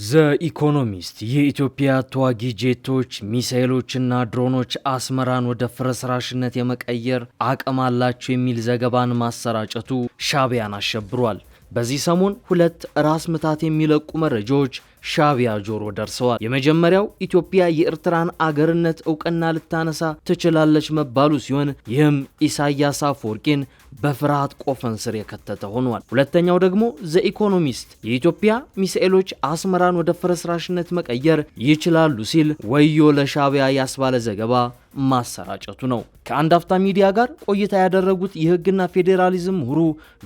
ዘ ኢኮኖሚስት የኢትዮጵያ ተዋጊ ጄቶች ሚሳኤሎችና ድሮኖች አስመራን ወደ ፍርስራሽነት የመቀየር አቅም አላቸው የሚል ዘገባን ማሰራጨቱ ሻዕቢያን አሸብሯል። በዚህ ሰሞን ሁለት ራስ ምታት የሚለቁ መረጃዎች ሻዕቢያ ጆሮ ደርሰዋል። የመጀመሪያው ኢትዮጵያ የኤርትራን አገርነት እውቅና ልታነሳ ትችላለች መባሉ ሲሆን ይህም ኢሳያስ አፈወርቂን በፍርሃት ቆፈን ስር የከተተ ሆኗል። ሁለተኛው ደግሞ ዘ ኢኮኖሚስት የኢትዮጵያ ሚሳኤሎች አስመራን ወደ ፍርስራሽነት መቀየር ይችላሉ ሲል ወዮ ለሻዕቢያ ያስባለ ዘገባ ማሰራጨቱ ነው። ከአንድ አፍታ ሚዲያ ጋር ቆይታ ያደረጉት የህግና ፌዴራሊዝም ምሁሩ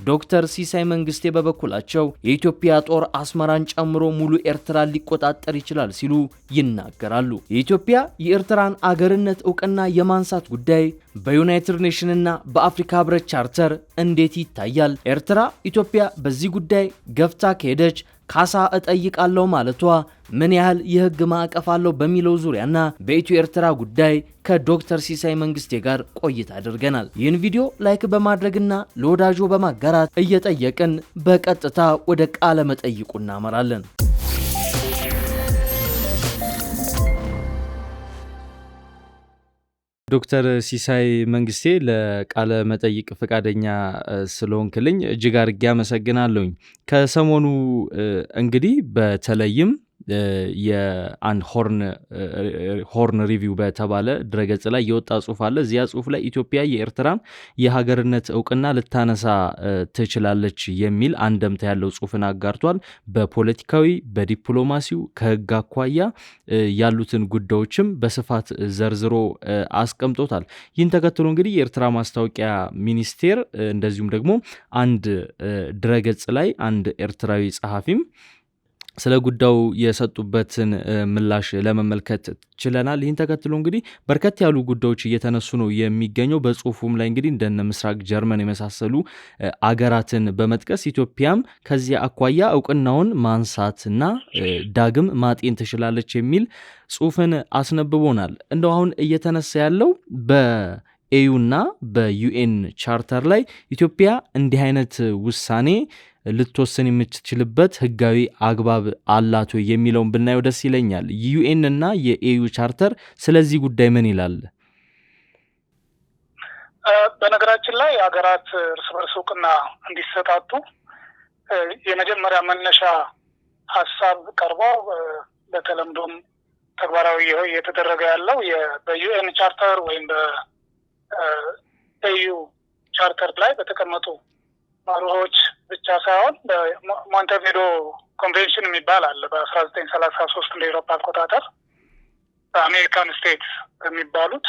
ዶክተር ሲሳይ መንግስቴ በበኩላቸው የኢትዮጵያ ጦር አስመራን ጨምሮ ሙሉ ኤርትራን ሊቆጣጠር ይችላል ሲሉ ይናገራሉ። የኢትዮጵያ የኤርትራን አገርነት እውቅና የማንሳት ጉዳይ በዩናይትድ ኔሽንና በአፍሪካ ህብረት ቻርተር እንዴት ይታያል? ኤርትራ ኢትዮጵያ በዚህ ጉዳይ ገፍታ ከሄደች ካሳ እጠይቃለሁ ማለቷ ምን ያህል የህግ ማዕቀፍ አለው በሚለው ዙሪያና በኢትዮ ኤርትራ ጉዳይ ከዶክተር ሲሳይ መንግስቴ ጋር ቆይታ አድርገናል። ይህን ቪዲዮ ላይክ በማድረግና ለወዳጆ በማጋራት እየጠየቅን በቀጥታ ወደ ቃለ መጠይቁ እናመራለን። ዶክተር ሲሳይ መንግስቴ ለቃለ መጠይቅ ፈቃደኛ ስለሆንክልኝ እጅግ አድርጌ አመሰግናለሁኝ። ከሰሞኑ እንግዲህ በተለይም የአንድ ሆርን ሪቪው በተባለ ድረገጽ ላይ የወጣ ጽሁፍ አለ። እዚያ ጽሁፍ ላይ ኢትዮጵያ የኤርትራን የሀገርነት እውቅና ልታነሳ ትችላለች የሚል አንደምታ ያለው ጽሁፍን አጋርቷል። በፖለቲካዊ በዲፕሎማሲው ከህግ አኳያ ያሉትን ጉዳዮችም በስፋት ዘርዝሮ አስቀምጦታል። ይህን ተከትሎ እንግዲህ የኤርትራ ማስታወቂያ ሚኒስቴር እንደዚሁም ደግሞ አንድ ድረገጽ ላይ አንድ ኤርትራዊ ጸሐፊም ስለ ጉዳዩ የሰጡበትን ምላሽ ለመመልከት ችለናል። ይህን ተከትሎ እንግዲህ በርከት ያሉ ጉዳዮች እየተነሱ ነው የሚገኘው። በጽሁፉም ላይ እንግዲህ እንደነ ምስራቅ ጀርመን የመሳሰሉ አገራትን በመጥቀስ ኢትዮጵያም ከዚያ አኳያ እውቅናውን ማንሳትና ዳግም ማጤን ትችላለች የሚል ጽሁፍን አስነብቦናል። እንደው አሁን እየተነሳ ያለው በኤዩና በዩኤን ቻርተር ላይ ኢትዮጵያ እንዲህ አይነት ውሳኔ ልትወሰን የምትችልበት ህጋዊ አግባብ አላት ወይ የሚለውን ብናየው ደስ ይለኛል። ዩኤን እና የኤዩ ቻርተር ስለዚህ ጉዳይ ምን ይላል? በነገራችን ላይ ሀገራት እርስ በርስ እውቅና እንዲሰጣጡ የመጀመሪያ መነሻ ሀሳብ ቀርበው በተለምዶም ተግባራዊ እየተደረገ ያለው በዩኤን ቻርተር ወይም በኤዩ ቻርተር ላይ በተቀመጡ መርሆች ብቻ ሳይሆን በሞንቴቪዲዮ ኮንቬንሽን የሚባል አለ። በ1933 እንደ አውሮፓ አቆጣጠር በአሜሪካን ስቴትስ የሚባሉት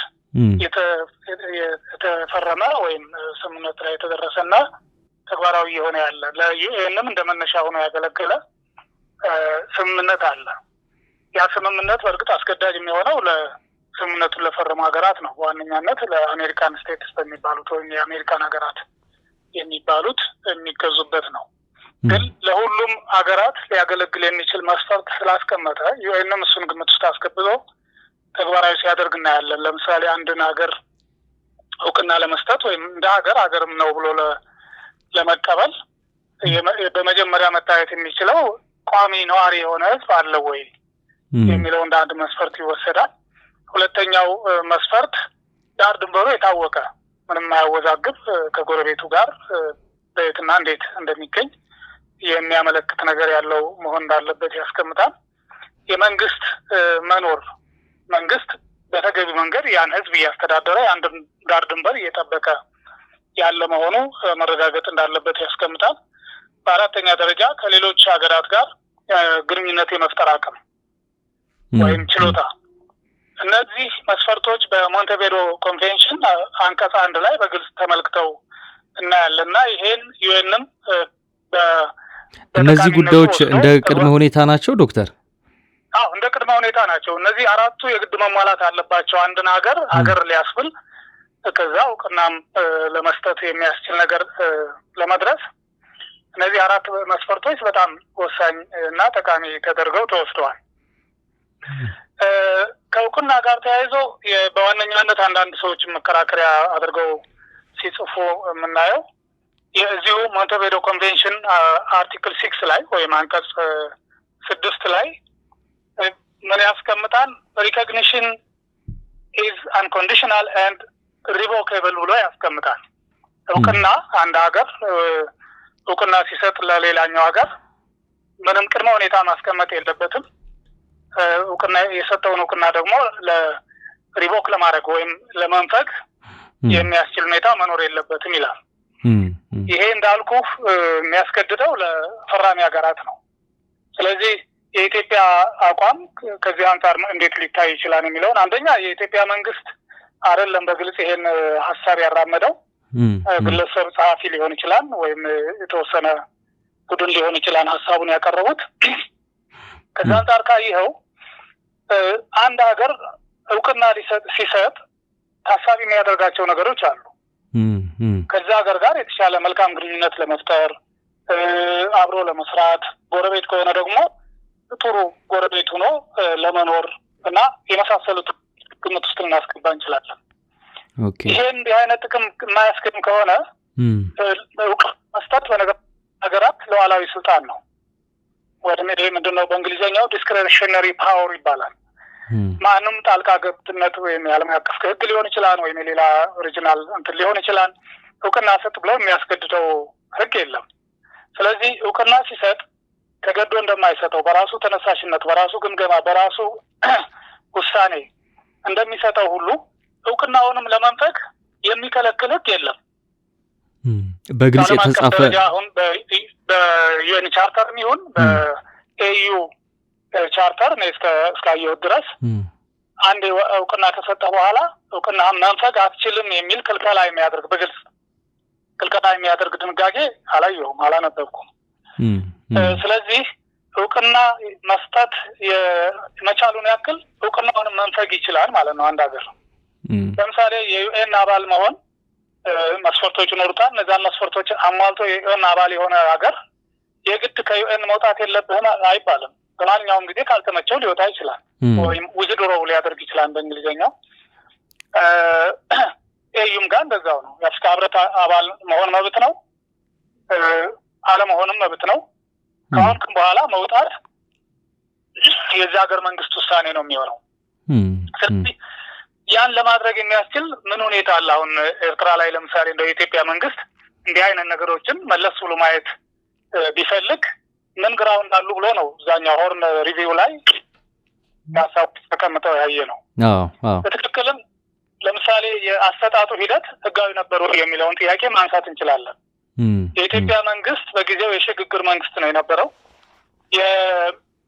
የተፈረመ ወይም ስምምነት ላይ የተደረሰና ተግባራዊ የሆነ ያለ ለዩኤንም እንደ መነሻ ሆኖ ያገለገለ ስምምነት አለ። ያ ስምምነት በእርግጥ አስገዳጅ የሚሆነው ለስምምነቱን ለፈረሙ ሀገራት ነው። በዋነኛነት ለአሜሪካን ስቴትስ በሚባሉት ወይም የአሜሪካን ሀገራት የሚባሉት የሚገዙበት ነው። ግን ለሁሉም ሀገራት ሊያገለግል የሚችል መስፈርት ስላስቀመጠ ዩኤንም እሱን ግምት ውስጥ አስገብቶ ተግባራዊ ሲያደርግ እናያለን። ለምሳሌ አንድን ሀገር እውቅና ለመስጠት ወይም እንደ ሀገርም ነው ብሎ ለመቀበል በመጀመሪያ መታየት የሚችለው ቋሚ ነዋሪ የሆነ ህዝብ አለ ወይ የሚለው እንደ አንድ መስፈርት ይወሰዳል። ሁለተኛው መስፈርት ዳር ድንበሩ የታወቀ ምንም ማያወዛግብ ከጎረቤቱ ጋር በየትና እንዴት እንደሚገኝ የሚያመለክት ነገር ያለው መሆን እንዳለበት ያስቀምጣል። የመንግስት መኖር መንግስት በተገቢ መንገድ ያን ህዝብ እያስተዳደረ ያን ዳር ድንበር እየጠበቀ ያለ መሆኑ መረጋገጥ እንዳለበት ያስቀምጣል። በአራተኛ ደረጃ ከሌሎች ሀገራት ጋር ግንኙነት የመፍጠር አቅም ወይም ችሎታ። እነዚህ መስፈርቶች በሞንቴቪዲዮ ኮንቬንሽን አንቀጽ 1 ላይ በግልጽ ተመልክተው እናያለንና ይሄን ዩኤንም እነዚህ ጉዳዮች እንደ ቅድመ ሁኔታ ናቸው ዶክተር? አዎ እንደ ቅድመ ሁኔታ ናቸው። እነዚህ አራቱ የግድ መሟላት አለባቸው አንድን ሀገር ሊያስብል ከዛ እውቅናም ለመስጠት የሚያስችል ነገር ለመድረስ እነዚህ አራት መስፈርቶች በጣም ወሳኝ እና ጠቃሚ ተደርገው ተወስደዋል። ከእውቅና ጋር ተያይዞ በዋነኛነት አንዳንድ ሰዎች መከራከሪያ አድርገው ሲጽፉ የምናየው የዚሁ ሞንቴቪዲዮ ኮንቬንሽን አርቲክል 6 ላይ ወይም አንቀጽ 6 ላይ ምን ያስቀምጣል? recognition is unconditional and revocable ብሎ ያስቀምጣል። እውቅና አንድ ሀገር እውቅና ሲሰጥ ለሌላኛው ሀገር ምንም ቅድመ ሁኔታ ማስቀመጥ የለበትም። እውቅና የሰጠውን እውቅና ደግሞ ለሪቮክ ለማድረግ ወይም ለመንፈግ የሚያስችል ሁኔታ መኖር የለበትም ይላል። ይሄ እንዳልኩ የሚያስገድደው ለፈራሚ ሀገራት ነው። ስለዚህ የኢትዮጵያ አቋም ከዚህ አንፃር እንዴት ሊታይ ይችላል የሚለውን አንደኛ የኢትዮጵያ መንግስት አይደለም በግልጽ ይሄን ሐሳብ ያራመደው ግለሰብ ጸሐፊ ሊሆን ይችላል ወይም የተወሰነ ቡድን ሊሆን ይችላል ሐሳቡን ያቀረቡት። ከዛ አንፃር ካየኸው አንድ ሀገር እውቅና ሲሰጥ ታሳቢ የሚያደርጋቸው ነገሮች አሉ። ከዛ ሀገር ጋር የተሻለ መልካም ግንኙነት ለመፍጠር አብሮ ለመስራት፣ ጎረቤት ከሆነ ደግሞ ጥሩ ጎረቤት ሆኖ ለመኖር እና የመሳሰሉት ግምት ውስጥ ልናስገባ እንችላለን። ይሄን አይነት ጥቅም የማያስገኝ ከሆነ እውቅና መስጠት በነገራት ሉዓላዊ ስልጣን ነው። ወይም ይሄ ምንድነው በእንግሊዝኛው ዲስክሬሽነሪ ፓወር ይባላል። ማንም ጣልቃ ገብነት ወይም የዓለም አቀፍ ሕግ ሊሆን ይችላል ወይም ሌላ ኦሪጂናል እንትን ሊሆን ይችላል እውቅና ሰጥ ብሎ የሚያስገድደው ሕግ የለም። ስለዚህ እውቅና ሲሰጥ ተገዶ እንደማይሰጠው በራሱ ተነሳሽነት፣ በራሱ ግምገማ፣ በራሱ ውሳኔ እንደሚሰጠው ሁሉ እውቅናውንም ለመንፈግ የሚከለክል ሕግ የለም። በግልጽ የተጻፈ አሁን በዩኤን ቻርተርም ይሁን በኤዩ ቻርተር ነው እስካየሁት ድረስ አንድ እውቅና ከሰጠ በኋላ እውቅናህን መንፈግ አትችልም የሚል ክልከላ የሚያደርግ በግልጽ ክልከላ የሚያደርግ ድንጋጌ አላየሁም፣ አላነበብኩም። ስለዚህ እውቅና መስጠት የመቻሉን ያክል እውቅናውንም መንፈግ ይችላል ማለት ነው አንድ ሀገር። ለምሳሌ የዩኤን አባል መሆን መስፈርቶች ይኖሩታል። እነዛን መስፈርቶች አሟልቶ የዩኤን አባል የሆነ ሀገር የግድ ከዩኤን መውጣት የለብህም አይባልም። በማንኛውም ጊዜ ካልተመቸው ሊወጣ ይችላል ወይም ዊዝድሮ ሊያደርግ ይችላል በእንግሊዝኛው። ኤዩም ጋር እንደዛው ነው። የአፍሪካ ህብረት አባል መሆን መብት ነው፣ አለመሆንም መብት ነው። ከአሁን በኋላ መውጣት የዚህ ሀገር መንግስት ውሳኔ ነው የሚሆነው። ስለዚህ ያን ለማድረግ የሚያስችል ምን ሁኔታ አለ? አሁን ኤርትራ ላይ ለምሳሌ እንደ የኢትዮጵያ መንግስት እንዲህ አይነት ነገሮችን መለስ ብሎ ማየት ቢፈልግ ምን ግራውንድ አሉ ብሎ ነው እዛኛው ሆርን ሪቪው ላይ ሀሳብ ተቀምጠው ያየ ነው። በትክክልም ለምሳሌ የአሰጣጡ ሂደት ህጋዊ ነበሩ የሚለውን ጥያቄ ማንሳት እንችላለን። የኢትዮጵያ መንግስት በጊዜው የሽግግር መንግስት ነው የነበረው።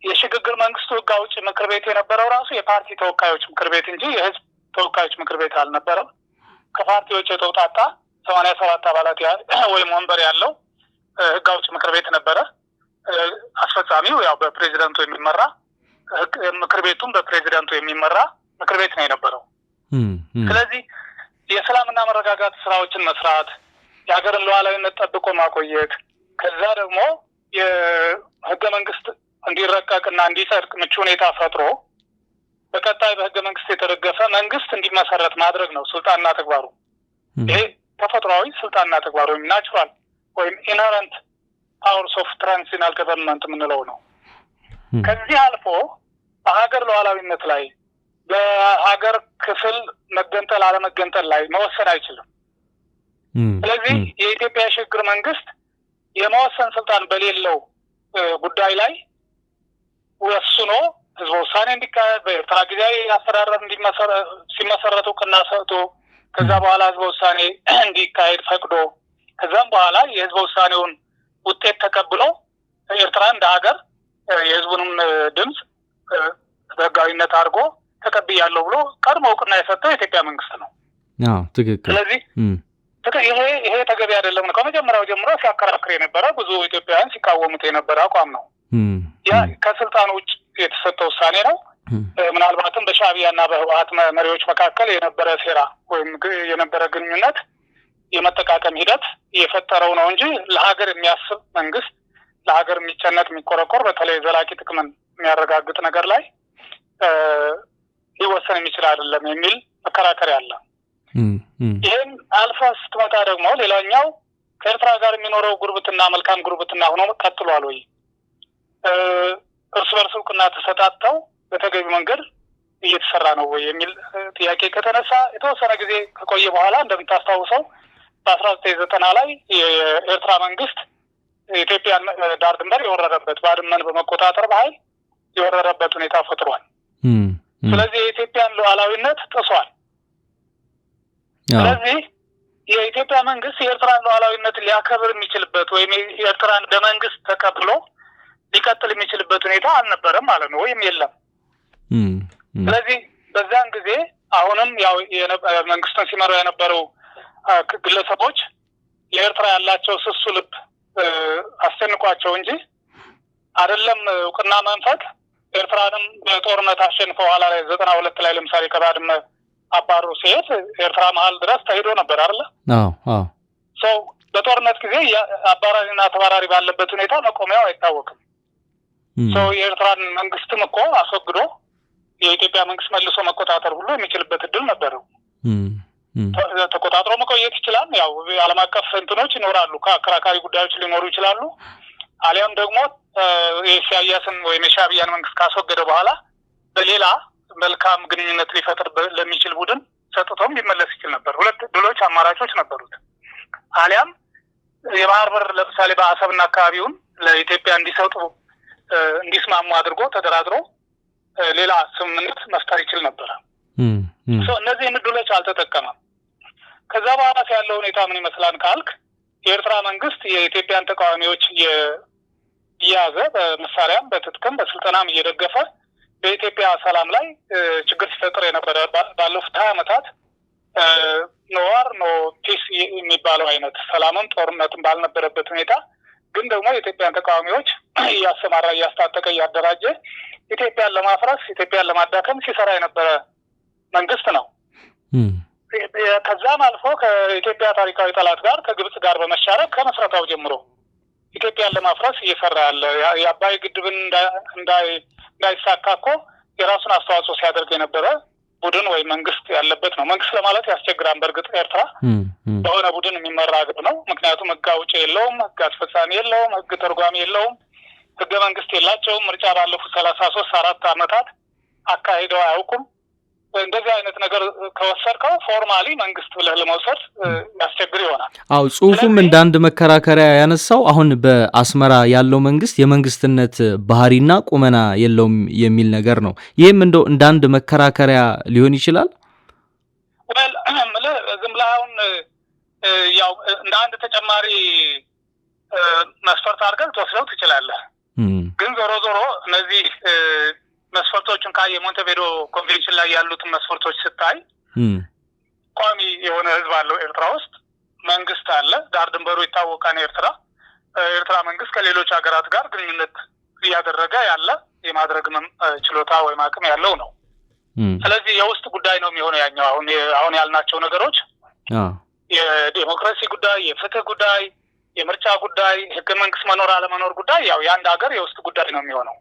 የሽግግር መንግስቱ ህግ አውጪ ምክር ቤት የነበረው ራሱ የፓርቲ ተወካዮች ምክር ቤት እንጂ የህዝብ ተወካዮች ምክር ቤት አልነበረም። ከፓርቲዎች የተውጣጣ 87 አባላት ወይም ወንበር ያለው ህግ አውጪ ምክር ቤት ነበረ። አስፈጻሚው ያው በፕሬዚደንቱ የሚመራ ምክር ቤቱም በፕሬዚደንቱ የሚመራ ምክር ቤት ነው የነበረው። ስለዚህ የሰላምና መረጋጋት ስራዎችን መስራት፣ የሀገርን ሉዓላዊነት ጠብቆ ማቆየት፣ ከዛ ደግሞ የህገ መንግስት እንዲረቀቅና እንዲጸድቅ ምቹ ሁኔታ ፈጥሮ በቀጣይ በህገ መንግስት የተደገፈ መንግስት እንዲመሰረት ማድረግ ነው ስልጣንና ተግባሩ። ይሄ ተፈጥሯዊ ስልጣንና ተግባሩ ወይም ናቹራል ወይም ኢንሄረንት ፓወርስ ኦፍ ትራንዚሽናል ገቨርንመንት የምንለው ነው። ከዚህ አልፎ በሀገር ሉዓላዊነት ላይ በሀገር ክፍል መገንጠል አለመገንጠል ላይ መወሰን አይችልም። ስለዚህ የኢትዮጵያ የሽግግር መንግስት የመወሰን ስልጣን በሌለው ጉዳይ ላይ ወስኖ ህዝበ ውሳኔ እንዲካሄድ በኤርትራ ጊዜያዊ አስተዳደር ሲመሰረት እውቅና ሰጥቶ ከዛ በኋላ ህዝበ ውሳኔ እንዲካሄድ ፈቅዶ ከዛም በኋላ የህዝበ ውሳኔውን ውጤት ተቀብሎ ኤርትራ እንደ ሀገር የህዝቡንም ድምፅ በህጋዊነት አድርጎ ተቀብያለሁ ብሎ ቀድሞ እውቅና የሰጠው የኢትዮጵያ መንግስት ነው። ትክክል። ስለዚህ ይሄ ተገቢ አይደለም ነው ከመጀመሪያው ጀምሮ ሲያከራክር የነበረ ብዙ ኢትዮጵያውያን ሲቃወሙት የነበረ አቋም ነው። ያ ከስልጣን ውጭ የተሰጠ ውሳኔ ነው። ምናልባትም በሻዕቢያና በህወሓት መሪዎች መካከል የነበረ ሴራ ወይም የነበረ ግንኙነት የመጠቃቀም ሂደት የፈጠረው ነው እንጂ ለሀገር የሚያስብ መንግስት፣ ለሀገር የሚጨነቅ የሚቆረቆር፣ በተለይ ዘላቂ ጥቅምን የሚያረጋግጥ ነገር ላይ ሊወሰን የሚችል አይደለም የሚል መከራከሪያ አለ። ይህን አልፋ ስትመጣ ደግሞ ሌላኛው ከኤርትራ ጋር የሚኖረው ጉርብትና መልካም ጉርብትና ሆኖ ቀጥሏል ወይ? እርስ በርስ እውቅና ተሰጣጥተው በተገቢ መንገድ እየተሰራ ነው ወይ የሚል ጥያቄ ከተነሳ የተወሰነ ጊዜ ከቆየ በኋላ እንደምታስታውሰው በ1990 ላይ የኤርትራ መንግስት የኢትዮጵያን ዳር ድንበር የወረረበት ባድመን በመቆጣጠር በኃይል የወረረበት ሁኔታ ፈጥሯል። ስለዚህ የኢትዮጵያን ሉዓላዊነት ጥሷል። ስለዚህ የኢትዮጵያ መንግስት የኤርትራን ሉዓላዊነት ሊያከብር የሚችልበት ወይም የኤርትራን በመንግስት ተቀብሎ ሊቀጥል የሚችልበት ሁኔታ አልነበረም ማለት ነው፣ ወይም የለም። ስለዚህ በዛን ጊዜ አሁንም ያው መንግስቱን ሲመሩ የነበሩ ግለሰቦች የኤርትራ ያላቸው ስሱ ልብ አስጨንቋቸው እንጂ አይደለም እውቅና መንፈቅ ኤርትራንም በጦርነት አሸንፈው ኋላ ላይ 92 ላይ ለምሳሌ ከባድመ አባሩ ሲሄድ ኤርትራ መሀል ድረስ ተሄዶ ነበር አይደል? ሰው በጦርነት ጊዜ አባራሪና ተባራሪ ባለበት ሁኔታ መቆሚያው አይታወቅም። ሰው የኤርትራን መንግስትም እኮ አስወግዶ የኢትዮጵያ መንግስት መልሶ መቆጣጠር ሁሉ የሚችልበት እድል ነበረው። ተቆጣጥሮ መቆየት ይችላል። ያው ዓለም አቀፍ እንትኖች ይኖራሉ፣ ከአከራካሪ ጉዳዮች ሊኖሩ ይችላሉ። አሊያም ደግሞ የኢሳያስን ወይም የሻዕቢያን መንግስት ካስወገደ በኋላ በሌላ መልካም ግንኙነት ሊፈጥር ለሚችል ቡድን ሰጥቶም ሊመለስ ይችል ነበር። ሁለት ድሎች አማራጮች ነበሩት። አሊያም የባህር በር ለምሳሌ በአሰብና አካባቢውን ለኢትዮጵያ እንዲሰጡ እንዲስማሙ አድርጎ ተደራድሮ ሌላ ስምምነት መፍጠር ይችል ነበር። እነዚህ ድሎች አልተጠቀመም። ከዛ በኋላ ያለው ሁኔታ ምን ይመስላል ካልክ የኤርትራ መንግስት የኢትዮጵያን ተቃዋሚዎች እየያዘ በመሳሪያም በትጥቅም በስልጠናም እየደገፈ በኢትዮጵያ ሰላም ላይ ችግር ሲፈጥር የነበረ ባለፉት 20 ዓመታት ኖ ዋር ኖ ፒስ የሚባለው አይነት ሰላምም ጦርነትም ባልነበረበት ሁኔታ ግን ደግሞ የኢትዮጵያን ተቃዋሚዎች እያሰማራ እያስታጠቀ እያደራጀ ኢትዮጵያን ለማፍረስ ኢትዮጵያን ለማዳከም ሲሰራ የነበረ መንግስት ነው። ከዛም አልፎ ከኢትዮጵያ ታሪካዊ ጠላት ጋር ከግብጽ ጋር በመሻረክ ከመስረታው ጀምሮ ኢትዮጵያን ለማፍረስ እየሰራ ያለ የአባይ ግድብን እንዳይሳካ እኮ የራሱን አስተዋጽኦ ሲያደርግ የነበረ ቡድን ወይ መንግስት ያለበት ነው። መንግስት ለማለት ያስቸግራል። በእርግጥ ኤርትራ በሆነ ቡድን የሚመራ ሀገር ነው። ምክንያቱም ህግ አውጪ የለውም፣ ህግ አስፈጻሚ የለውም፣ ህግ ተርጓሚ የለውም፣ ህገ መንግስት የላቸውም። ምርጫ ባለፉት 33-4 ዓመታት አካሂደው አያውቁም። እንደዚህ አይነት ነገር ከወሰድከው ፎርማሊ መንግስት ብለህ ለመውሰድ ያስቸግር ይሆናል። አው ጽሁፉም እንደ አንድ መከራከሪያ ያነሳው አሁን በአስመራ ያለው መንግስት የመንግስትነት ባህሪና ቁመና የለውም የሚል ነገር ነው። ይህም እንደው እንደ አንድ መከራከሪያ ሊሆን ይችላል። ዝም ብለህ አሁን ያው እንደ አንድ ተጨማሪ መስፈርት አድርገህ ትወስደው ትችላለህ። ግን ዞሮ ዞሮ እነዚህ መስፈርቶችን ካየ ሞንቴቪዲዮ ኮንቬንሽን ላይ ያሉትን መስፈርቶች ስታይ ቋሚ የሆነ ህዝብ አለው ኤርትራ ውስጥ፣ መንግስት አለ፣ ዳር ድንበሩ ይታወቃል። ኤርትራ መንግስት ከሌሎች ሀገራት ጋር ግንኙነት እያደረገ ያለ የማድረግ ችሎታ ወይም አቅም ያለው ነው። ስለዚህ የውስጥ ጉዳይ ነው የሚሆነው ያኛው አሁን ያልናቸው ነገሮች የዲሞክራሲ ጉዳይ፣ የፍትህ ጉዳይ፣ የምርጫ ጉዳይ፣ ህገ መንግስት መኖር አለመኖር ጉዳይ ያው የአንድ ሀገር የውስጥ ጉዳይ ነው የሚሆነው።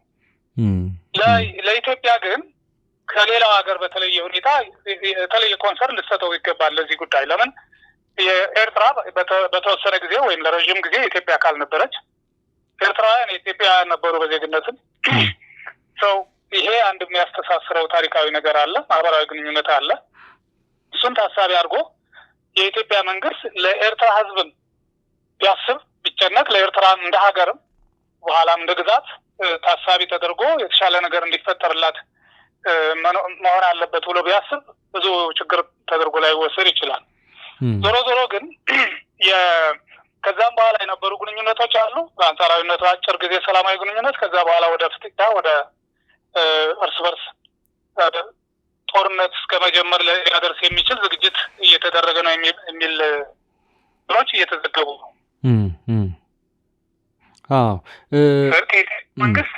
ለኢትዮጵያ ግን ከሌላው ሀገር በተለየ ሁኔታ የተለየ ኮንሰርን ልትሰጠው ይገባል ለዚህ ጉዳይ። ለምን የኤርትራ በተወሰነ ጊዜ ወይም ለረዥም ጊዜ የኢትዮጵያ አካል ነበረች። ኤርትራውያን የኢትዮጵያ ነበሩ በዜግነትም። ሰው ይሄ አንድ የሚያስተሳስረው ታሪካዊ ነገር አለ፣ ማህበራዊ ግንኙነት አለ። እሱን ታሳቢ አድርጎ የኢትዮጵያ መንግስት ለኤርትራ ህዝብም ቢያስብ ቢጨነቅ ለኤርትራ እንደ ሀገርም በኋላም እንደ ግዛት ታሳቢ ተደርጎ የተሻለ ነገር እንዲፈጠርላት መሆን አለበት ብሎ ቢያስብ ብዙ ችግር ተደርጎ ላይ ወሰድ ይችላል። ዞሮ ዞሮ ግን ከዛም በኋላ የነበሩ ግንኙነቶች አሉ። በአንጻራዊነቱ አጭር ጊዜ ሰላማዊ ግንኙነት፣ ከዛ በኋላ ወደ ፍጥጫ ወደ እርስ በርስ ጦርነት እስከ መጀመር ሊያደርስ የሚችል ዝግጅት እየተደረገ ነው የሚል ብሎች እየተዘገቡ ነው። መንግስት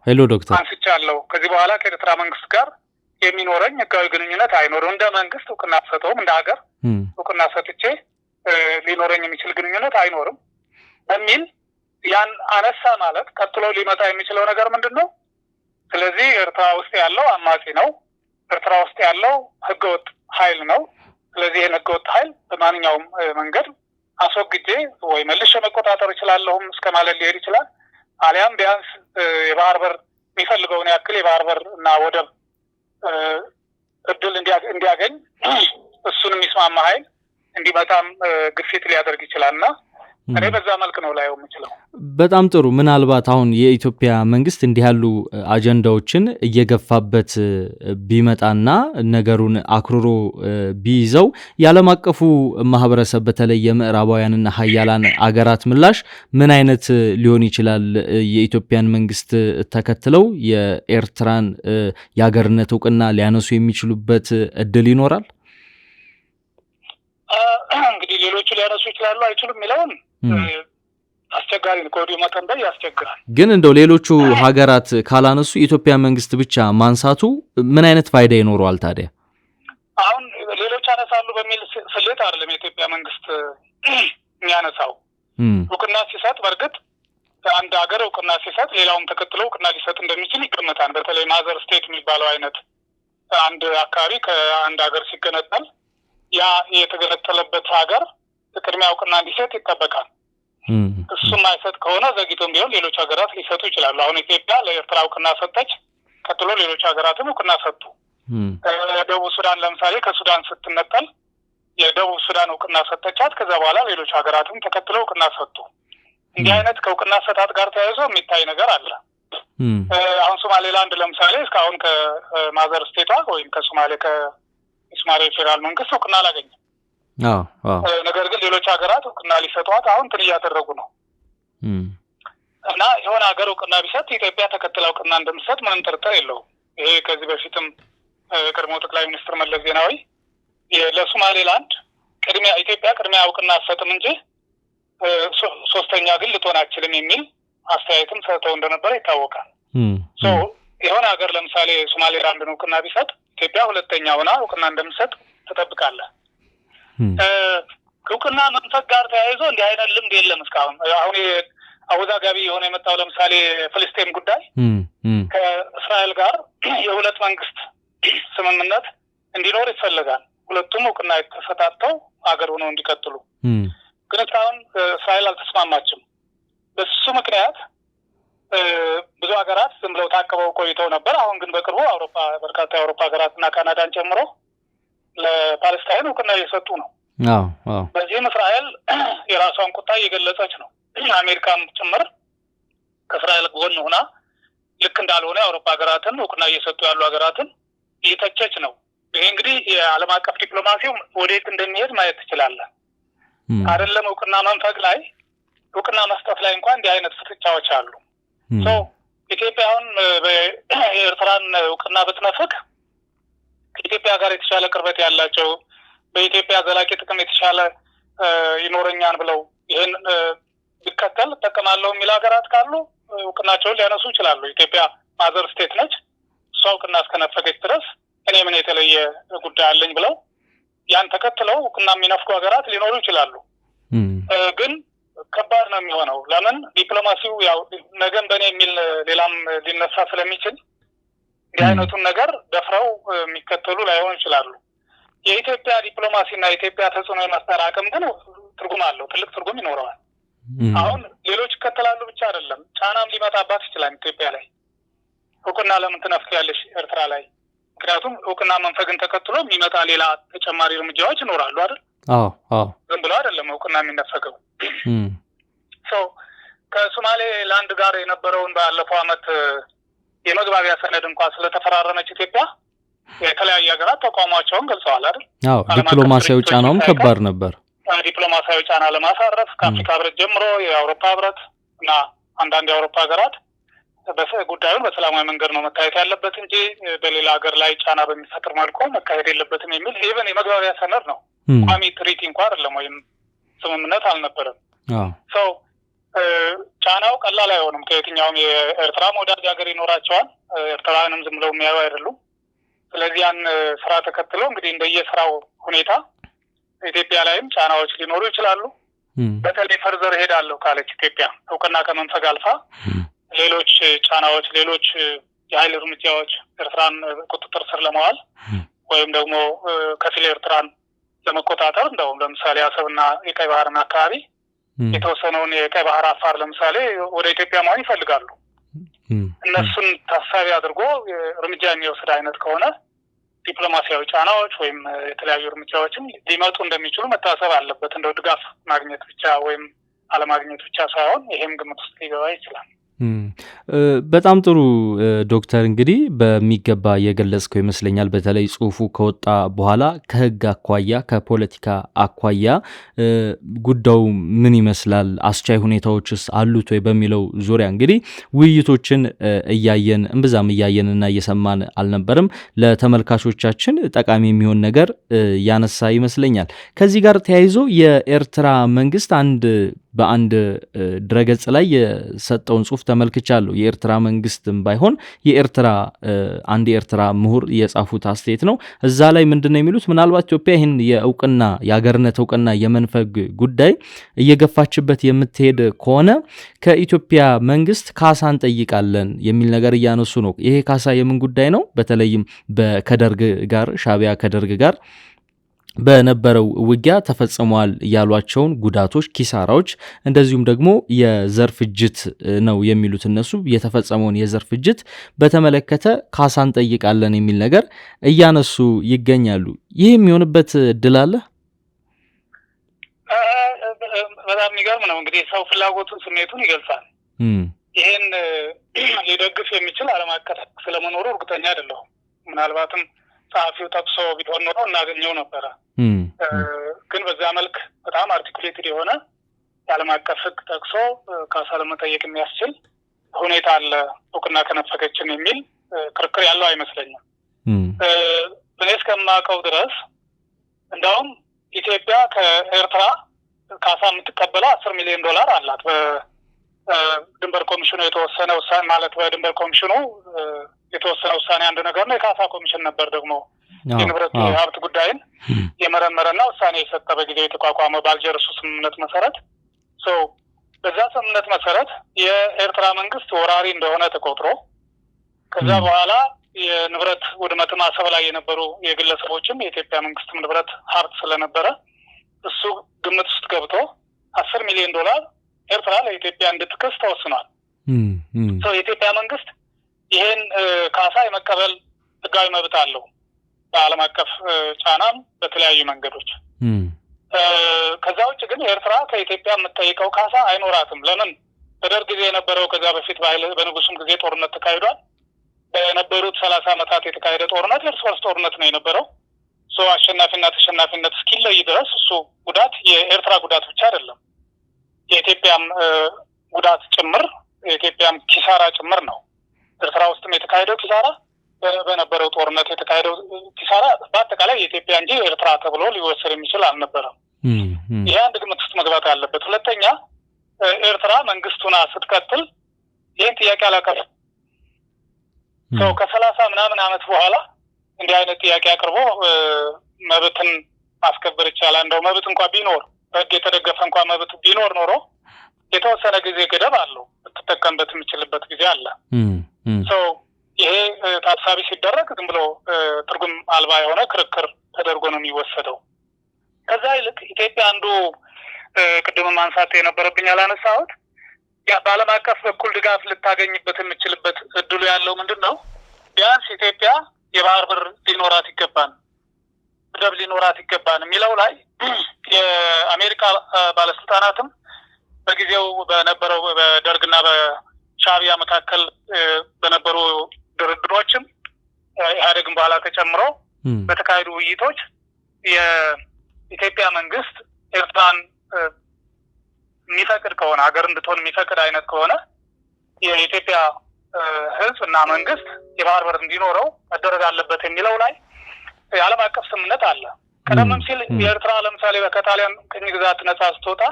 ሄሎ ዶክተር አንስቻለሁ። ከዚህ በኋላ ከኤርትራ መንግስት ጋር የሚኖረኝ ህጋዊ ግንኙነት አይኖርም፣ እንደ መንግስት እውቅና ሰጠውም እንደ ሀገር እውቅና ሰጥቼ ሊኖረኝ የሚችል ግንኙነት አይኖርም በሚል ያን አነሳ ማለት ቀጥሎ ሊመጣ የሚችለው ነገር ምንድን ነው? ስለዚህ ኤርትራ ውስጥ ያለው አማጺ ነው፣ ኤርትራ ውስጥ ያለው ህገወጥ ኃይል ነው። ስለዚህ ይህን ህገወጥ ኃይል በማንኛውም መንገድ አስወግጄ ወይ መልሼ መቆጣጠር እችላለሁም እስከ ማለት ሊሄድ ይችላል። አሊያም ቢያንስ የባህር በር የሚፈልገውን ያክል የባህር በር እና ወደብ እድል እንዲያገኝ እሱን የሚስማማ ኃይል እንዲመጣም ግፊት ሊያደርግ ይችላልና እኔ በዛ መልክ ነው ላየው የምችለው። በጣም ጥሩ። ምናልባት አሁን የኢትዮጵያ መንግስት እንዲህ ያሉ አጀንዳዎችን እየገፋበት ቢመጣና ነገሩን አክርሮ ቢይዘው የዓለም አቀፉ ማህበረሰብ በተለይ የምዕራባውያንና ሀያላን አገራት ምላሽ ምን አይነት ሊሆን ይችላል? የኢትዮጵያን መንግስት ተከትለው የኤርትራን የሀገርነት እውቅና ሊያነሱ የሚችሉበት እድል ይኖራል? እንግዲህ ሌሎቹ ሊያነሱ ይችላሉ አይችሉም የሚለውን አስቸጋሪ ነው። ከወዲሁ መተንበይ ያስቸግራል። ግን እንደው ሌሎቹ ሀገራት ካላነሱ የኢትዮጵያ መንግስት ብቻ ማንሳቱ ምን አይነት ፋይዳ ይኖረዋል ታዲያ? አሁን ሌሎች አነሳሉ በሚል ስሌት አይደለም የኢትዮጵያ መንግስት የሚያነሳው። እውቅና ሲሰጥ በእርግጥ አንድ ሀገር እውቅና ሲሰጥ ሌላውም ተከትሎ እውቅና ሊሰጥ እንደሚችል ይገመታል። በተለይ ማዘር ስቴት የሚባለው አይነት አንድ አካባቢ ከአንድ ሀገር ሲገነጠል ያ የተገነጠለበት ሀገር ቅድሚያ እውቅና እንዲሰጥ ይጠበቃል። እሱም አይሰጥ ከሆነ ዘግይቶም ቢሆን ሌሎች ሀገራት ሊሰጡ ይችላሉ። አሁን ኢትዮጵያ ለኤርትራ እውቅና ሰጠች፣ ቀጥሎ ሌሎች ሀገራትም እውቅና ሰጡ። ደቡብ ሱዳን ለምሳሌ ከሱዳን ስትነጠል የደቡብ ሱዳን እውቅና ሰጠቻት፣ ከዛ በኋላ ሌሎች ሀገራትም ተከትለው እውቅና ሰጡ። እንዲህ አይነት ከእውቅና ሰጣት ጋር ተያይዞ የሚታይ ነገር አለ። አሁን ሶማሌላንድ ለምሳሌ እስካሁን ከማዘር ስቴቷ ወይም ከሶማሌ ፌዴራል መንግስት እውቅና አላገኘም። ነገር ግን ሌሎች ሀገራት እውቅና ሊሰጧት አሁን እንትን እያደረጉ ነው። እና የሆነ ሀገር እውቅና ቢሰጥ ኢትዮጵያ ተከትላ እውቅና እንደምትሰጥ ምንም ጥርጥር የለውም። ይሄ ከዚህ በፊትም ቀድሞ ጠቅላይ ሚኒስትር መለስ ዜናዊ ለሶማሌላንድ ኢትዮጵያ ቅድሚያ እውቅና አትሰጥም እንጂ ሶስተኛ ግን ልትሆን አትችልም የሚል አስተያየትም ሰጥተው እንደነበረ ይታወቃል። የሆነ ሀገር ለምሳሌ ሶማሌላንድን እውቅና ቢሰጥ ኢትዮጵያ ሁለተኛ ሆና እውቅና እንደምትሰጥ ትጠብቃለህ። እውቅና መንፈቅ ጋር ተያይዞ እንዲህ አይነት ልምድ የለም እስካሁን። አሁን አወዛጋቢ የሆነ የመጣው ለምሳሌ ፍልስጤም ጉዳይ ከእስራኤል ጋር የሁለት መንግስት ስምምነት እንዲኖር ይፈልጋል። ሁለቱም እውቅና ተሰጣጥተው ሀገር ሆነው እንዲቀጥሉ። ግን እስካሁን እስራኤል አልተስማማችም። በሱ ምክንያት ብዙ ሀገራት ዝም ብለው ታቅበው ቆይተው ነበር። አሁን ግን በቅርቡ በርካታ የአውሮፓ ሀገራትና ካናዳን ጨምሮ ለፓለስታይን እውቅና እየሰጡ ነው። በዚህም እስራኤል የራሷን ቁጣ እየገለጸች ነው። አሜሪካም ጭምር ከእስራኤል ጎን ሆና ልክ እንዳልሆነ የአውሮፓ ሀገራትን እውቅና እየሰጡ ያሉ ሀገራትን እየተቸች ነው። ይሄ እንግዲህ የዓለም አቀፍ ዲፕሎማሲው ወዴት እንደሚሄድ ማየት ትችላለህ። አይደለም እውቅና መንፈቅ ላይ እውቅና መስጠት ላይ እንኳን እንዲህ አይነት ፍጥጫዎች አሉ። ኢትዮጵያ አሁን የኤርትራን እውቅና ብትነፍቅ ከኢትዮጵያ ጋር የተሻለ ቅርበት ያላቸው በኢትዮጵያ ዘላቂ ጥቅም የተሻለ ይኖረኛል ብለው ይህን ቢከተል እጠቀማለሁ የሚል ሀገራት ካሉ እውቅናቸውን ሊያነሱ ይችላሉ። ኢትዮጵያ ማዘር ስቴት ነች። እሷ እውቅና እስከነፈገች ድረስ እኔ ምን የተለየ ጉዳይ አለኝ ብለው ያን ተከትለው እውቅና የሚነፍቁ ሀገራት ሊኖሩ ይችላሉ። ግን ከባድ ነው የሚሆነው። ለምን ዲፕሎማሲው ያው ነገም በእኔ የሚል ሌላም ሊነሳ ስለሚችል እንዲህ አይነቱን ነገር ደፍረው የሚከተሉ ላይሆን ይችላሉ። የኢትዮጵያ ዲፕሎማሲና የኢትዮጵያ ተጽዕኖ የመፍጠር አቅም ግን ትርጉም አለው፣ ትልቅ ትርጉም ይኖረዋል። አሁን ሌሎች ይከተላሉ ብቻ አይደለም፣ ጫናም ሊመጣባት ይችላል ኢትዮጵያ ላይ። እውቅና ለምን ትነፍቂያለሽ ኤርትራ ላይ? ምክንያቱም እውቅና መንፈግን ተከትሎ የሚመጣ ሌላ ተጨማሪ እርምጃዎች ይኖራሉ አይደል? ዝም ብሎ አይደለም እውቅና የሚነፈገው። ከሶማሌ ላንድ ጋር የነበረውን ባለፈው ዓመት የመግባቢያ ሰነድ እንኳን ስለተፈራረመች ኢትዮጵያ የተለያዩ ሀገራት ተቋማቸውን ገልጸዋል አይደል? ዲፕሎማሲያዊ ጫናውም ከባድ ነበር። ዲፕሎማሲያዊ ጫና ለማሳረፍ ከአፍሪካ ህብረት ጀምሮ የአውሮፓ ህብረት እና አንዳንድ የአውሮፓ ሀገራት ጉዳዩን በሰላማዊ መንገድ ነው መታየት ያለበት እንጂ በሌላ ሀገር ላይ ጫና በሚፈጥር መልኩ መካሄድ የለበትም የሚል ኢቨን የመግባቢያ ሰነድ ነው። ቋሚ ትሪቲ እንኳን አይደለም ወይም ስምምነት አልነበረም። ጫናው ቀላል አይሆንም። ከየትኛውም የኤርትራም ወዳጅ ሀገር ይኖራቸዋል። ኤርትራንም ዝም ብለው የሚያዩ አይደሉም። ስለዚህ ያን ስራ ተከትሎ እንግዲህ እንደየስራው ሁኔታ ኢትዮጵያ ላይም ጫናዎች ሊኖሩ ይችላሉ። በተለይ ፈርዘር ሄዳለሁ ካለች ኢትዮጵያ እውቅና ከመንፈግ አልፋ ሌሎች ጫናዎች፣ ሌሎች የኃይል እርምጃዎች ኤርትራን ቁጥጥር ስር ለማዋል ወይም ደግሞ ከፊል ኤርትራን ለመቆጣጠር እንደውም ለምሳሌ አሰብና የቀይ ባህርን አካባቢ የተወሰነውን የቀይ ባህር አፋር ለምሳሌ ወደ ኢትዮጵያ መሆን ይፈልጋሉ። እነሱን ታሳቢ አድርጎ እርምጃ የሚወስድ አይነት ከሆነ ዲፕሎማሲያዊ ጫናዎች ወይም የተለያዩ እርምጃዎችን ሊመጡ እንደሚችሉ መታሰብ አለበት። እንደው ድጋፍ ማግኘት ብቻ ወይም አለማግኘት ብቻ ሳይሆን ይሄም ግምት ውስጥ ሊገባ ይችላል። በጣም ጥሩ ዶክተር፣ እንግዲህ በሚገባ የገለጽከው ይመስለኛል። በተለይ ጽሁፉ ከወጣ በኋላ ከህግ አኳያ ከፖለቲካ አኳያ ጉዳዩ ምን ይመስላል፣ አስቻይ ሁኔታዎችስ አሉት ወይ በሚለው ዙሪያ እንግዲህ ውይይቶችን እምብዛም እያየንና እየሰማን አልነበርም። ለተመልካቾቻችን ጠቃሚ የሚሆን ነገር ያነሳ ይመስለኛል። ከዚህ ጋር ተያይዞ የኤርትራ መንግስት በአንድ ድረገጽ ላይ የሰጠውን ጽሁፍ ተመልክቻለሁ። የኤርትራ መንግስትም ባይሆን አንድ የኤርትራ ምሁር የጻፉት አስተያየት ነው። እዛ ላይ ምንድነው የሚሉት? ምናልባት ኢትዮጵያ ይህን የሀገርነት እውቅና የመንፈግ ጉዳይ እየገፋችበት የምትሄድ ከሆነ ከኢትዮጵያ መንግስት ካሳ እንጠይቃለን የሚል ነገር እያነሱ ነው። ይሄ ካሳ የምን ጉዳይ ነው? በተለይም ሻዕቢያ ከደርግ ጋር በነበረው ውጊያ ተፈጽሟል ያሏቸውን ጉዳቶች፣ ኪሳራዎች እንደዚሁም ደግሞ የዘር ፍጅት ነው የሚሉት እነሱ። የተፈጸመውን የዘር ፍጅት በተመለከተ ካሳ እንጠይቃለን የሚል ነገር እያነሱ ይገኛሉ። ይህ የሚሆንበት እድል አለ? በጣም የሚገርም ነው። እንግዲህ ሰው ፍላጎቱን፣ ስሜቱን ይገልጻል። ይሄን ሊደግፍ የሚችል ዓለም አቀፍ ስለመኖሩ እርግጠኛ አይደለሁም። ምናልባትም ጸሐፊው ጠቅሶ ቢሆን ኖሮ እናገኘው ነበረ። ግን በዛ መልክ በጣም አርቲኩሌትድ የሆነ የዓለም አቀፍ ሕግ ጠቅሶ ካሳ ለመጠየቅ የሚያስችል ሁኔታ አለ እውቅና ከነፈገችን የሚል ክርክር ያለው አይመስለኝም። እኔ እስከማውቀው ድረስ እንደውም ኢትዮጵያ ከኤርትራ ካሳ የምትቀበለው $10 ሚሊዮን አላት። በድንበር ኮሚሽኑ የተወሰነ ውሳኔ ማለት በድንበር ኮሚሽኑ የተወሰነ ውሳኔ አንድ ነገር ነው። የካሳ ኮሚሽን ነበር ደግሞ የንብረት ሀብት ጉዳይን የመረመረና ውሳኔ የሰጠ በጊዜው የተቋቋመ በአልጀርሱ ስምምነት መሰረት። በዛ ስምምነት መሰረት የኤርትራ መንግስት ወራሪ እንደሆነ ተቆጥሮ ከዛ በኋላ የንብረት ውድመት ማሰብ ላይ የነበሩ የግለሰቦችም የኢትዮጵያ መንግስትም ንብረት ሀብት ስለነበረ እሱ ግምት ውስጥ ገብቶ $10 ሚሊዮን ኤርትራ ለኢትዮጵያ እንድትከስ ተወስኗል። የኢትዮጵያ መንግስት ይሄን ካሳ የመቀበል ህጋዊ መብት አለው በዓለም አቀፍ ጫናም በተለያዩ መንገዶች። ከዛ ውጭ ግን ኤርትራ ከኢትዮጵያ የምትጠይቀው ካሳ አይኖራትም። ለምን? በደርግ ጊዜ የነበረው ከዛ በፊት በንጉሱም ጊዜ ጦርነት ተካሂዷል። በነበሩት 30 ዓመታት የተካሄደ ጦርነት የእርስ በርስ ጦርነት ነው የነበረው። አሸናፊና ተሸናፊነት እስኪለይ ድረስ እሱ ጉዳት የኤርትራ ጉዳት ብቻ አይደለም፣ የኢትዮጵያም ጉዳት ጭምር፣ የኢትዮጵያም ኪሳራ ጭምር ነው። ኤርትራ ውስጥም የተካሄደው ኪሳራ፣ በነበረው ጦርነት የተካሄደው ኪሳራ በአጠቃላይ የኢትዮጵያ እንጂ ኤርትራ ተብሎ ሊወሰድ የሚችል አልነበረም። ይህ አንድ ግምት ውስጥ መግባት ያለበት። ሁለተኛ ኤርትራ መንግስቱና ስትቀጥል ይህን ጥያቄ አላቀረበም። ከ30 ምናምን ዓመት በኋላ እንዲህ አይነት ጥያቄ አቅርቦ መብትን ማስከበር ይቻላል። እንደው መብት እንኳ ቢኖር በህግ የተደገፈ እንኳ መብት ቢኖር ኖሮ የተወሰነ ጊዜ ገደብ አለው፣ ልትጠቀምበት የምችልበት ጊዜ አለ። ይሄ ታሳቢ ሲደረግ ዝም ብሎ ትርጉም አልባ የሆነ ክርክር ተደርጎ ነው የሚወሰደው። ከዛ ይልቅ ኢትዮጵያ አንዱ ቅድም ማንሳት የነበረብኝ ያላነሳሁት በዓለም አቀፍ በኩል ድጋፍ ልታገኝበት የምችልበት እድሉ ያለው ምንድን ነው? ቢያንስ ኢትዮጵያ የባህር በር ሊኖራት ይገባል፣ ወደብ ሊኖራት ይገባል የሚለው ላይ የአሜሪካ ባለስልጣናትም በጊዜው በነበረው በደርግና በሻዕቢያ መካከል በነበሩ ድርድሮችም ኢህአዴግን በኋላ ተጨምሮ በተካሄዱ ውይይቶች የኢትዮጵያ መንግስት ኤርትራን የሚፈቅድ ከሆነ ሀገር እንድትሆን የሚፈቅድ አይነት ከሆነ የኢትዮጵያ ህዝብ እና መንግስት የባህር በር እንዲኖረው መደረግ አለበት የሚለው ላይ የዓለም አቀፍ ስምምነት አለ። ቀደምም ሲል የኤርትራ ለምሳሌ ከጣሊያን ቅኝ ግዛት ነጻ ስትወጣ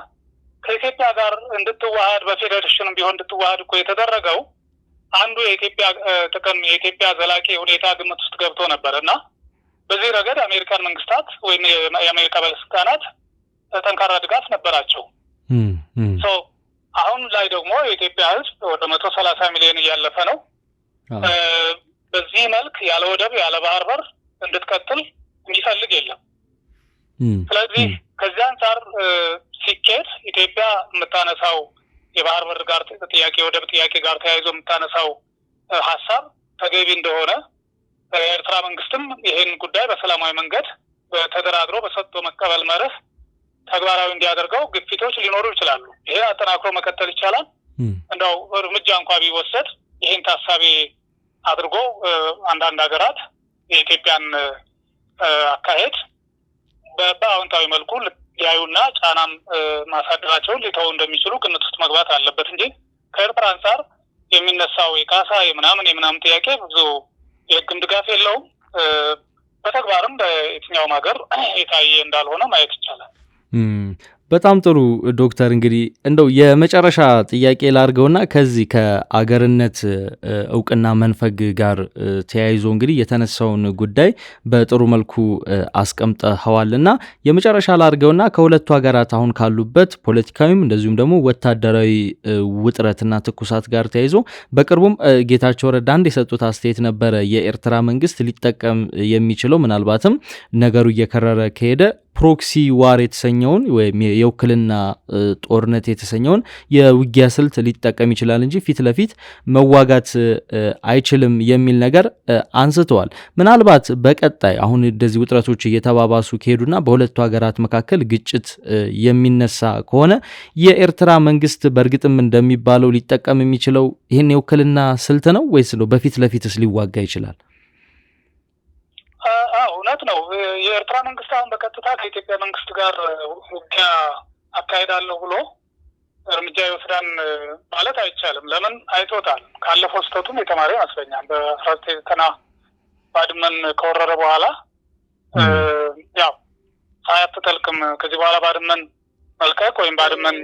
ከኢትዮጵያ ጋር እንድትዋሃድ በፌዴሬሽንም ቢሆን እንድትዋሃድ እኮ የተደረገው አንዱ የኢትዮጵያ ጥቅም የኢትዮጵያ ዘላቂ ሁኔታ ግምት ውስጥ ገብቶ ነበር እና በዚህ ረገድ አሜሪካን መንግስታት ወይም የአሜሪካ ባለስልጣናት ጠንካራ ድጋፍ ነበራቸው። አሁን ላይ ደግሞ የኢትዮጵያ ህዝብ ወደ 130 ሚሊዮን እያለፈ ነው። በዚህ መልክ ያለ ወደብ ያለ ባህር በር እንድትቀጥል የሚፈልግ የለም። ስለዚህ ከዚህ አንፃር ሲኬድ ኢትዮጵያ የምታነሳው የባህር በር ጋር ጥያቄ ወደብ ጥያቄ ጋር ተያይዞ የምታነሳው ሐሳብ ተገቢ እንደሆነ ኤርትራ መንግስትም ይሄን ጉዳይ በሰላማዊ መንገድ ተደራድሮ በሰጥቶ መቀበል መርህ ተግባራዊ እንዲያደርገው ግፊቶች ሊኖሩ ይችላሉ። ይሄ አጠናክሮ መቀጠል ይቻላል። እንደው እርምጃ እንኳን ቢወሰድ ይሄን ታሳቢ አድርጎ አንዳንድ ሀገራት የኢትዮጵያን አካሄድ በአዎንታዊ መልኩ ሊያዩና ጫናም ማሳደራቸውን ሊተው እንደሚችሉ ግምት ውስጥ መግባት አለበት እንጂ ከኤርትራ አንፃር የሚነሳው የካሳ የምናምን ጥያቄ ብዙ የህግም ድጋፍ የለውም። በተግባርም በየትኛውም ሀገር የታየ እንዳልሆነ ማየት ይቻላል። በጣም ጥሩ ዶክተር፣ እንግዲህ እንደው የመጨረሻ ጥያቄ ላድርገውና ከዚህ ከአገርነት እውቅና መንፈግ ጋር ተያይዞ እንግዲህ የተነሳውን ጉዳይ በጥሩ መልኩ አስቀምጠኸዋልና የመጨረሻ ላድርገውና ከሁለቱ ሀገራት አሁን ካሉበት ፖለቲካዊም እንደዚሁም ደግሞ ወታደራዊ ውጥረትና ትኩሳት ጋር ተያይዞ በቅርቡም ጌታቸው ረዳ አንድ የሰጡት አስተያየት ነበረ። የኤርትራ መንግስት ሊጠቀም የሚችለው ምናልባትም ነገሩ እየከረረ ከሄደ ፕሮክሲ ዋር የተሰኘውን ወይም የውክልና ጦርነት የተሰኘውን የውጊያ ስልት ሊጠቀም ይችላል እንጂ ፊት ለፊት መዋጋት አይችልም የሚል ነገር አንስተዋል። ምናልባት በቀጣይ አሁን እንደዚህ ውጥረቶች እየተባባሱ ከሄዱና በሁለቱ ሀገራት መካከል ግጭት የሚነሳ ከሆነ የኤርትራ መንግስት በእርግጥም እንደሚባለው ሊጠቀም የሚችለው ይህን የውክልና ስልት ነው ወይስ ነው በፊት ለፊትስ ሊዋጋ ይችላል? እውነት ነው። የኤርትራ መንግስት አሁን በቀጥታ ከኢትዮጵያ መንግስት ጋር ውጊያ አካሄዳለሁ ብሎ እርምጃ ይወስዳን ማለት አይቻልም። ለምን አይቶታል። ካለፈው ስህተቱም የተማረ ይመስለኛል። በ1990 ባድመን ከወረረ በኋላ ያው ሳያትጠልቅም ከዚህ በኋላ ባድመን መልቀቅ ወይም ባድመን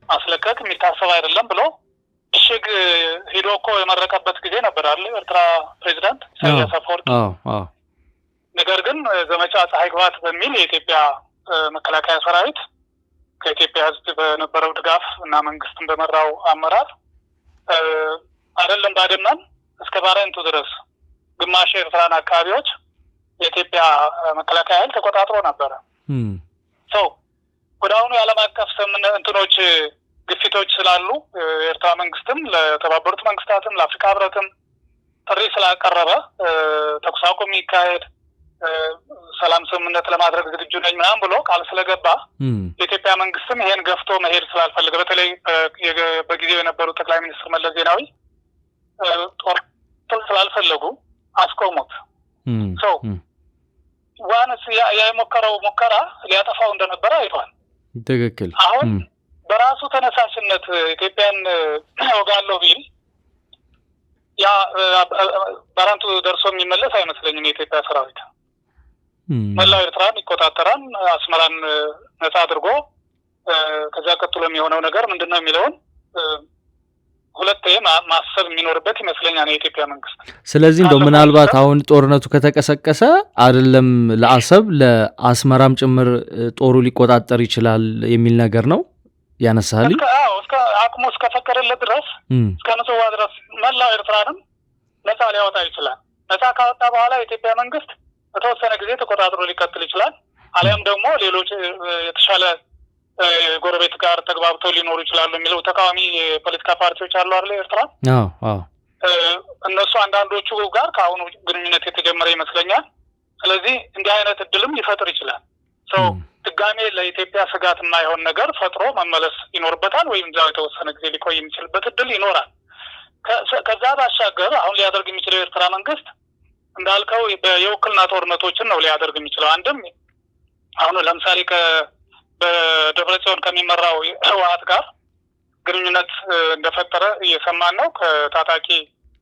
ማስለቀቅ የሚታሰብ አይደለም ብሎ እሽግ ሄዶ እኮ የመረቀበት ጊዜ ነበር አለ ኤርትራ ፕሬዚዳንት ኢሳያስ አፈወርቂ። ነገር ግን ዘመቻ ፀሐይ ግባት በሚል የኢትዮጵያ መከላከያ ሰራዊት ከኢትዮጵያ ሕዝብ በነበረው ድጋፍ እና መንግስትን በመራው አመራር አይደለም ባድመን እስከ ባሬንቱ ድረስ ግማሽ የኤርትራን አካባቢዎች የኢትዮጵያ መከላከያ ኃይል ተቆጣጥሮ ነበረ። ወደ አሁኑ የዓለም አቀፍ እንትኖች ግፊቶች ስላሉ የኤርትራ መንግስትም ለተባበሩት መንግስታትም ለአፍሪካ ህብረትም ጥሪ ስላቀረበ ተኩስ አቁም ይካሄድ ሰላም ስምምነት ለማድረግ ዝግጁ ነኝ ምናምን ብሎ ቃል ስለገባ የኢትዮጵያ መንግስትም ይሄን ገፍቶ መሄድ ስላልፈለገ በተለይ በጊዜው የነበሩ ጠቅላይ ሚኒስትር መለስ ዜናዊ ጦር ስላልፈለጉ አስቆሙት። ዋንስ የሞከረው ሙከራ ሊያጠፋው እንደነበረ አይቷል። ትክክል። አሁን በራሱ ተነሳሽነት ኢትዮጵያን ወጋለሁ ቢል ያ ባራንቱ ደርሶ የሚመለስ አይመስለኝም። የኢትዮጵያ ሰራዊት መላው ኤርትራን ይቆጣጠራል፣ አስመራን ነጻ አድርጎ ከዚያ ቀጥሎ የሚሆነው ነገር ምንድነው የሚለውን ሁለቴ ማሰብ የሚኖርበት ይመስለኛል የኢትዮጵያ መንግስት። ስለዚህ እንደው ምናልባት አሁን ጦርነቱ ከተቀሰቀሰ አይደለም ለአሰብ ለአስመራም ጭምር ጦሩ ሊቆጣጠር ይችላል የሚል ነገር ነው ያነሳል። እስከ አቅሙ እስከፈቀደለት ድረስ እስከ ምጽዋ ድረስ መላው ኤርትራንም ነጻ ሊያወጣ ይችላል። ነጻ ካወጣ በኋላ የኢትዮጵያ መንግስት በተወሰነ ጊዜ ተቆጣጥሮ ሊቀጥል ይችላል። አሊያም ደግሞ ሌሎች የተሻለ ጎረቤት ጋር ተግባብተው ሊኖሩ ይችላሉ የሚለው ተቃዋሚ የፖለቲካ ፓርቲዎች አሉ አይደል ኤርትራ። እነሱ አንዳንዶቹ ጋር ከአሁኑ ግንኙነት የተጀመረ ይመስለኛል። ስለዚህ እንዲህ አይነት እድልም ሊፈጥር ይችላል። ድጋሜ ለኢትዮጵያ ስጋት የማይሆን ነገር ፈጥሮ መመለስ ይኖርበታል፣ ወይም እዛው የተወሰነ ጊዜ ሊቆይ የሚችልበት እድል ይኖራል። ከዛ ባሻገር አሁን ሊያደርግ የሚችለው የኤርትራ መንግስት እንዳልከው የውክልና ጦርነቶችን ነው ሊያደርግ የሚችለው። አንድም አሁን ለምሳሌ በደብረጽዮን ከሚመራው ህወሓት ጋር ግንኙነት እንደፈጠረ እየሰማን ነው። ከታጣቂ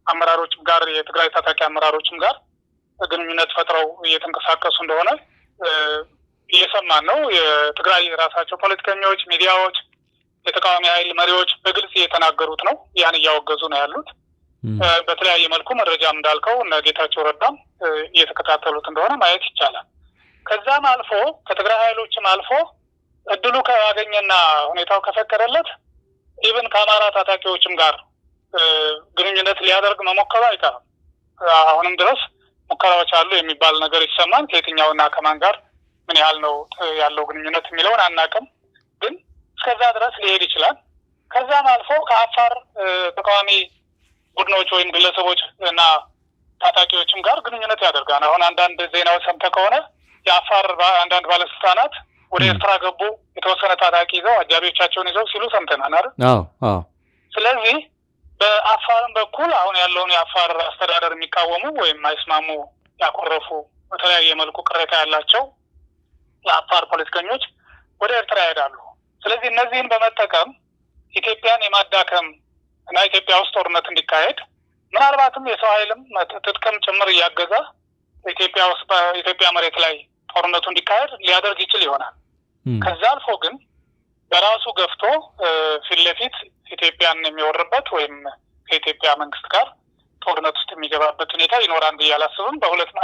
አመራሮችም ጋር የትግራይ ታጣቂ አመራሮችም ጋር ግንኙነት ፈጥረው እየተንቀሳቀሱ እንደሆነ እየሰማን ነው። የትግራይ ራሳቸው ፖለቲከኞች፣ ሚዲያዎች፣ የተቃዋሚ ኃይል መሪዎች በግልጽ እየተናገሩት ነው። ያን እያወገዙ ነው ያሉት። በተለያየ መልኩ መረጃም እንዳልከው እነ ጌታቸው ረዳም እየተከታተሉት እንደሆነ ማየት ይቻላል። ከዛም አልፎ ከትግራይ ኃይሎችም አልፎ እድሉ ካገኘና ሁኔታው ከፈቀደለት ኢቭን ከአማራ ታጣቂዎችም ጋር ግንኙነት ሊያደርግ መሞከሩ አይቀርም። አሁንም ድረስ ሙከራዎች አሉ የሚባል ነገር ይሰማል። ከየትኛውና ከማን ጋር ምን ያህል ነው ያለው ግንኙነት የሚለውን አናውቅም። ግን እስከዛ ድረስ ሊሄድ ይችላል። ከዛም አልፎ ከአፋር ተቃዋሚ ቡድኖች ወይም ግለሰቦች እና ታጣቂዎችም ጋር ግንኙነት ያደርጋል። አሁን አንዳንድ ዜናዎች ሰምተህ ከሆነ የአፋር አንዳንድ ባለስልጣናት ወደ ኤርትራ ገቡ፣ የተወሰነ ታጣቂ ይዘው አጃቢዎቻቸውን ይዘው ሲሉ ሰምተናል አይደል? አዎ። ስለዚህ በአፋርም በኩል አሁን ያለውን የአፋር አስተዳደር የሚቃወሙ ወይም አይስማሙ ያኮረፉ በተለያየ መልኩ ቅሬታ ያላቸው የአፋር ፖለቲከኞች ወደ ኤርትራ ይሄዳሉ። ስለዚህ እነዚህን በመጠቀም ኢትዮጵያን የማዳከም እና ኢትዮጵያ ውስጥ ጦርነት እንዲካሄድ ምናልባትም የሰው ኃይልም ትጥቅም ጭምር እያገዘ ኢትዮጵያ ውስጥ በኢትዮጵያ መሬት ላይ ጦርነቱ እንዲካሄድ ሊያደርግ ይችል ይሆናል። ከዛ አልፎ ግን በራሱ ገፍቶ ፊት ለፊት ኢትዮጵያን የሚወርበት ወይም ከኢትዮጵያ መንግስት ጋር ጦርነት ውስጥ የሚገባበት ሁኔታ ይኖራል ብዬ አላስብም።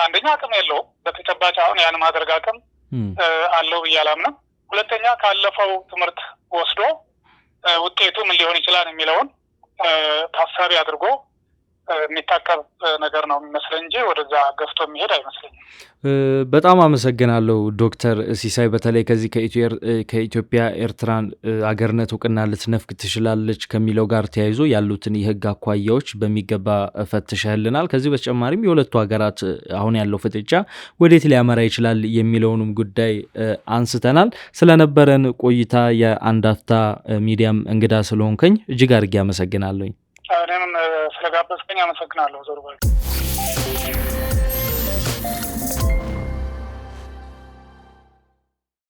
አንደኛ አቅም የለውም፣ በተጨባጭ አሁን ያን ማድረግ አቅም አለው ብዬ አላምንም። ሁለተኛ ካለፈው ትምህርት ወስዶ ውጤቱ ምን ሊሆን ይችላል የሚለውን ታሳቢ አድርጎ የሚታቀብ ነገር ነው የሚመስለኝ እንጂ ወደዛ ገፍቶ የሚሄድ አይመስለኝም። በጣም አመሰግናለሁ ዶክተር ሲሳይ። በተለይ ከዚህ ከኢትዮጵያ ኤርትራን አገርነት እውቅና ልትነፍግ ትችላለች ከሚለው ጋር ተያይዞ ያሉትን የህግ አኳያዎች በሚገባ ፈትሸህልናል። ከዚህ በተጨማሪም የሁለቱ ሀገራት አሁን ያለው ፍጥጫ ወዴት ሊያመራ ይችላል የሚለውንም ጉዳይ አንስተናል። ስለነበረን ቆይታ የአንድ አፍታ ሚዲያም እንግዳ ስለሆንከኝ እጅግ አድርጌ አመሰግናለሁኝ። እኔም ስለጋበዝከኝ አመሰግናለሁ ዞርባል።